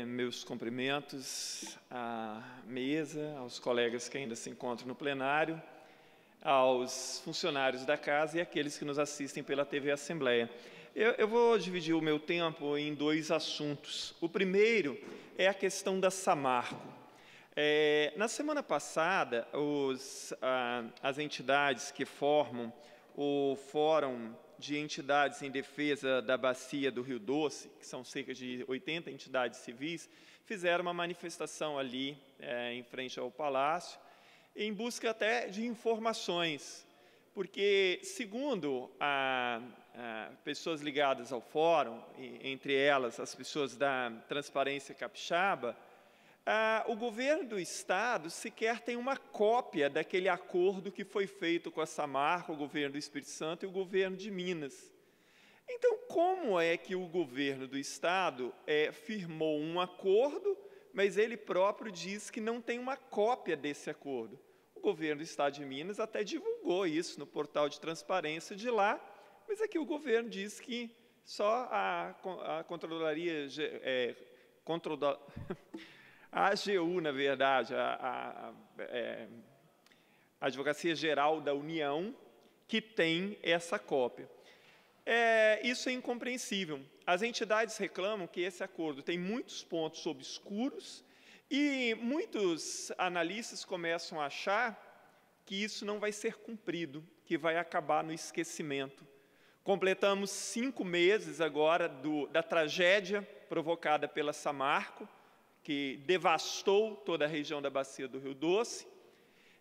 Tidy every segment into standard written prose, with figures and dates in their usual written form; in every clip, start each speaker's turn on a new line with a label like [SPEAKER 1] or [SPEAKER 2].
[SPEAKER 1] Meus cumprimentos à mesa, aos colegas que ainda se encontram no plenário, aos funcionários da casa e àqueles que nos assistem pela TV Assembleia. Eu vou dividir o meu tempo em dois assuntos. O primeiro é a questão da Samarco. Na semana passada, as entidades que formam o Fórum de Entidades em Defesa da Bacia do Rio Doce, que são cerca de 80 entidades civis, fizeram uma manifestação ali em frente ao Palácio, em busca até de informações, porque, segundo pessoas ligadas ao Fórum, entre elas as pessoas da Transparência Capixaba, o governo do Estado sequer tem uma cópia daquele acordo que foi feito com a Samarco, o governo do Espírito Santo e o governo de Minas. Então, como é que o governo do Estado firmou um acordo, mas ele próprio diz que não tem uma cópia desse acordo? O governo do Estado de Minas até divulgou isso no portal de transparência de lá, mas aqui o governo diz que só a Controladoria... A AGU, na verdade, a Advocacia Geral da União, que tem essa cópia. Isso é incompreensível. As entidades reclamam que esse acordo tem muitos pontos obscuros e muitos analistas começam a achar que isso não vai ser cumprido, que vai acabar no esquecimento. Completamos 5 meses agora da tragédia provocada pela Samarco, que devastou toda a região da Bacia do Rio Doce,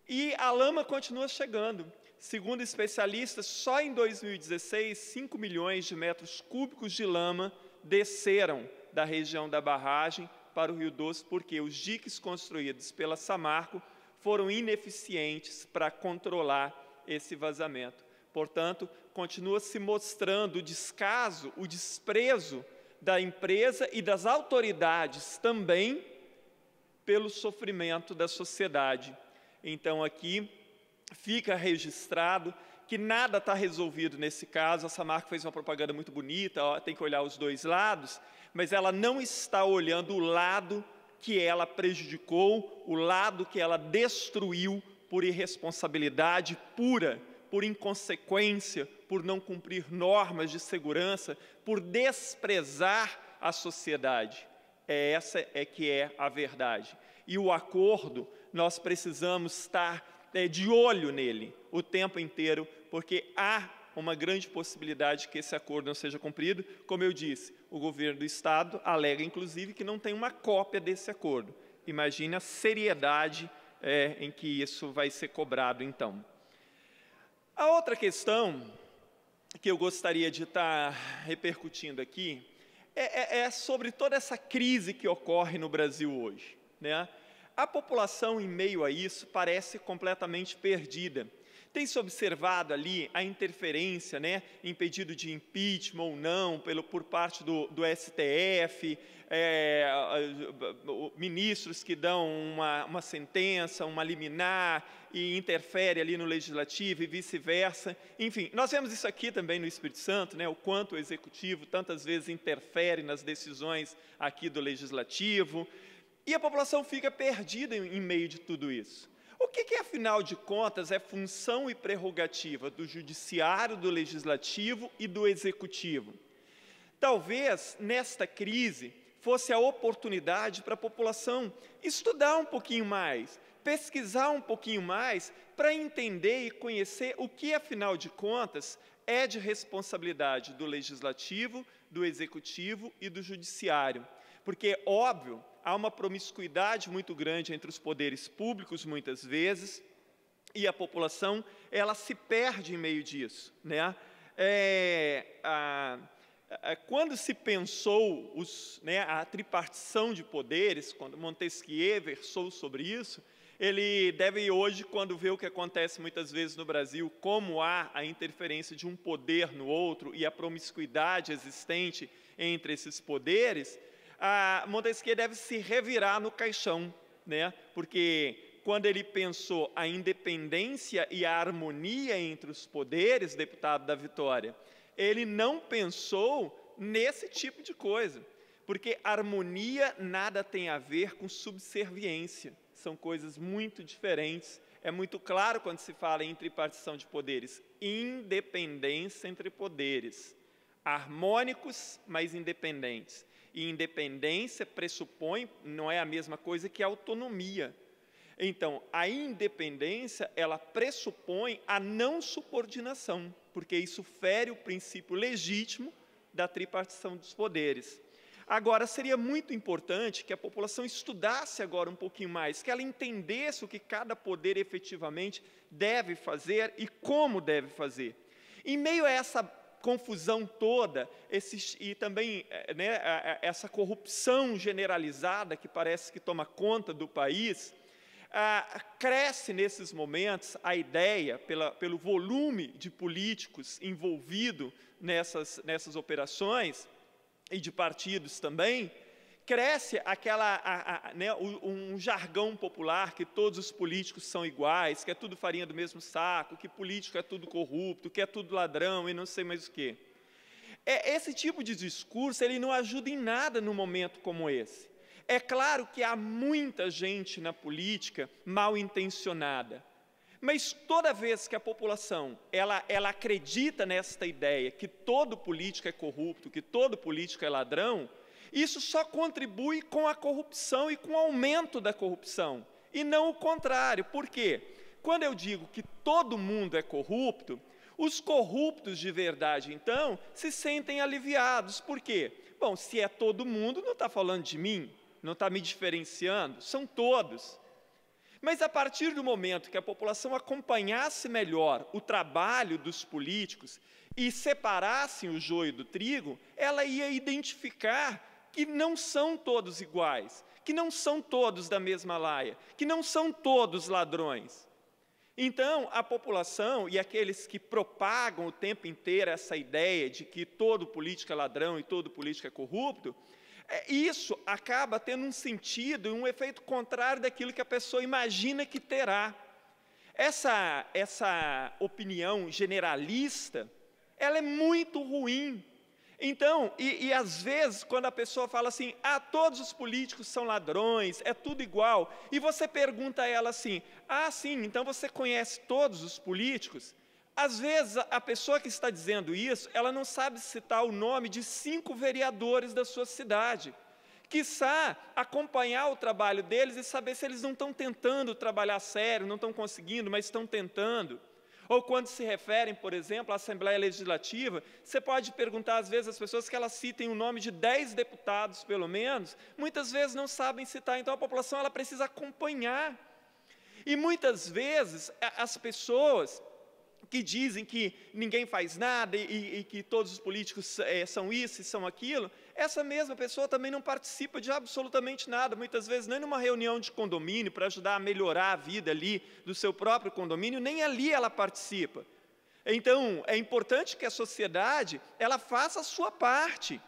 [SPEAKER 1] e a lama continua chegando. Segundo especialistas, só em 2016, 5 milhões de metros cúbicos de lama desceram da região da barragem para o Rio Doce, porque os diques construídos pela Samarco foram ineficientes para controlar esse vazamento. Portanto, continua se mostrando o descaso, o desprezo da empresa e das autoridades também pelo sofrimento da sociedade. Então, aqui fica registrado que nada está resolvido nesse caso. A Samarco fez uma propaganda muito bonita, tem que olhar os dois lados, mas ela não está olhando o lado que ela prejudicou, o lado que ela destruiu por irresponsabilidade pura, por inconsequência, por não cumprir normas de segurança, por desprezar a sociedade. Essa que é a verdade. E o acordo, nós precisamos estar de olho nele o tempo inteiro, porque há uma grande possibilidade que esse acordo não seja cumprido. Como eu disse, o governo do Estado alega, inclusive, que não tem uma cópia desse acordo. Imagine a seriedade em que isso vai ser cobrado, então. A outra questão que eu gostaria de estar repercutindo aqui é sobre toda essa crise que ocorre no Brasil hoje, né? A população, em meio a isso, parece completamente perdida. Tem-se observado ali a interferência, né, em pedido de impeachment ou não, por parte do STF, ministros que dão uma sentença, uma liminar, e interfere ali no Legislativo e vice-versa. Enfim, nós vemos isso aqui também no Espírito Santo, né, o quanto o Executivo tantas vezes interfere nas decisões aqui do Legislativo, e a população fica perdida em meio de tudo isso. O que, afinal de contas, é função e prerrogativa do Judiciário, do Legislativo e do Executivo? Talvez, nesta crise, fosse a oportunidade para a população estudar um pouquinho mais, pesquisar um pouquinho mais, para entender e conhecer o que, afinal de contas, é de responsabilidade do Legislativo, do Executivo e do Judiciário. Porque, óbvio, há uma promiscuidade muito grande entre os poderes públicos, muitas vezes, e a população, ela se perde em meio disso, né? Quando se pensou a tripartição de poderes, quando Montesquieu versou sobre isso, ele deve hoje, quando vê o que acontece muitas vezes no Brasil, como há a interferência de um poder no outro e a promiscuidade existente entre esses poderes, Montesquieu deve se revirar no caixão, né? Porque quando ele pensou a independência e a harmonia entre os poderes, deputado da Vitória, ele não pensou nesse tipo de coisa. porque harmonia nada tem a ver com subserviência. São coisas muito diferentes. É muito claro quando se fala em tripartição de poderes. Independência entre poderes. Harmônicos, mas independentes. E independência pressupõe, não é a mesma coisa que autonomia. Então, a independência, ela pressupõe a não subordinação, porque isso fere o princípio legítimo da tripartição dos poderes. Agora, seria muito importante que a população estudasse agora um pouquinho mais, que ela entendesse o que cada poder efetivamente deve fazer e como deve fazer. Em meio a essa confusão toda, e também essa corrupção generalizada que parece que toma conta do país, cresce nesses momentos a ideia, pelo volume de políticos envolvidos nessas operações, e de partidos também, cresce um jargão popular que todos os políticos são iguais, que é tudo farinha do mesmo saco, que político é tudo corrupto, que é tudo ladrão e não sei mais o quê. Esse tipo de discurso ele não ajuda em nada num momento como esse. É claro que há muita gente na política mal intencionada, mas toda vez que a população ela acredita nesta ideia que todo político é corrupto, que todo político é ladrão, isso só contribui com a corrupção e com o aumento da corrupção, e não o contrário. Por quê? Quando eu digo que todo mundo é corrupto, os corruptos de verdade, então, se sentem aliviados. Por quê? Bom, se é todo mundo, não está falando de mim, não está me diferenciando, são todos. Mas a partir do momento que a população acompanhasse melhor o trabalho dos políticos e separassem o joio do trigo, ela ia identificar que não são todos iguais, que não são todos da mesma laia, que não são todos ladrões. Então, a população e aqueles que propagam o tempo inteiro essa ideia de que todo político é ladrão e todo político é corrupto, isso acaba tendo um sentido e um efeito contrário daquilo que a pessoa imagina que terá. Essa opinião generalista, ela é muito ruim. Então, às vezes, quando a pessoa fala assim, todos os políticos são ladrões, é tudo igual, e você pergunta a ela assim, sim, então você conhece todos os políticos? Às vezes, a pessoa que está dizendo isso, ela não sabe citar o nome de 5 vereadores da sua cidade. Quiçá acompanhar o trabalho deles e saber se eles não estão tentando trabalhar sério, não estão conseguindo, mas estão tentando. Ou quando se referem, por exemplo, à Assembleia Legislativa, você pode perguntar às vezes às pessoas que elas citem o nome de 10 deputados, pelo menos, muitas vezes não sabem citar, então a população ela precisa acompanhar. E muitas vezes as pessoas que dizem que ninguém faz nada e que todos os políticos são isso e são aquilo, essa mesma pessoa também não participa de absolutamente nada, muitas vezes nem numa reunião de condomínio para ajudar a melhorar a vida ali do seu próprio condomínio, nem ali ela participa. Então, é importante que a sociedade ela faça a sua parte.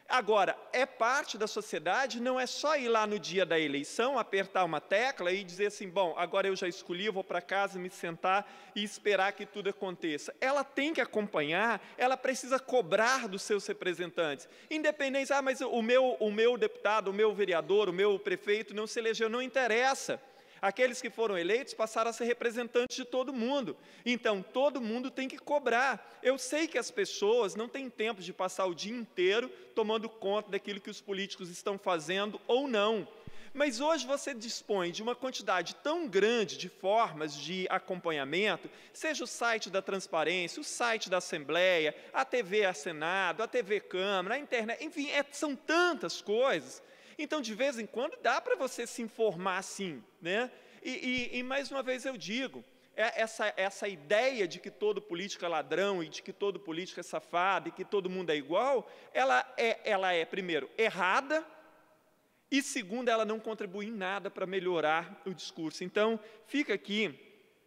[SPEAKER 1] Agora, é parte da sociedade, não é só ir lá no dia da eleição, apertar uma tecla e dizer assim, bom, agora eu já escolhi, eu vou para casa, me sentar e esperar que tudo aconteça. Ela tem que acompanhar, ela precisa cobrar dos seus representantes. Independente, mas o meu deputado, o meu vereador, o meu prefeito não se elegeu, não interessa. Aqueles que foram eleitos passaram a ser representantes de todo mundo. Então, todo mundo tem que cobrar. Eu sei que as pessoas não têm tempo de passar o dia inteiro tomando conta daquilo que os políticos estão fazendo ou não. Mas hoje você dispõe de uma quantidade tão grande de formas de acompanhamento, seja o site da Transparência, o site da Assembleia, a TV a Senado, a TV Câmara, a internet, enfim, são tantas coisas. Então, de vez em quando, dá para você se informar assim, né? E mais uma vez eu digo, essa ideia de que todo político é ladrão e de que todo político é safado e que todo mundo é igual, ela é, primeiro, errada e, segundo, ela não contribui em nada para melhorar o discurso. Então, fica aqui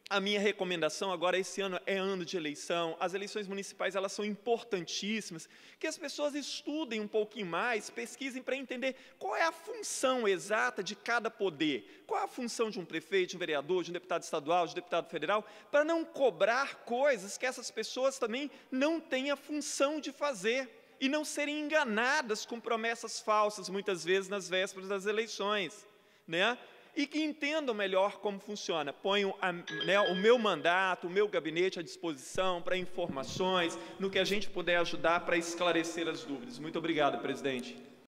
[SPEAKER 1] a minha recomendação. Agora, esse ano é ano de eleição, as eleições municipais elas são importantíssimas, que as pessoas estudem um pouquinho mais, pesquisem para entender qual é a função exata de cada poder, qual é a função de um prefeito, de um vereador, de um deputado estadual, de um deputado federal, para não cobrar coisas que essas pessoas também não têm a função de fazer. e não serem enganadas com promessas falsas, muitas vezes nas vésperas das eleições, né? E que entendam melhor como funciona. Ponho o meu mandato, o meu gabinete à disposição para informações, no que a gente puder ajudar para esclarecer as dúvidas. Muito obrigado, presidente.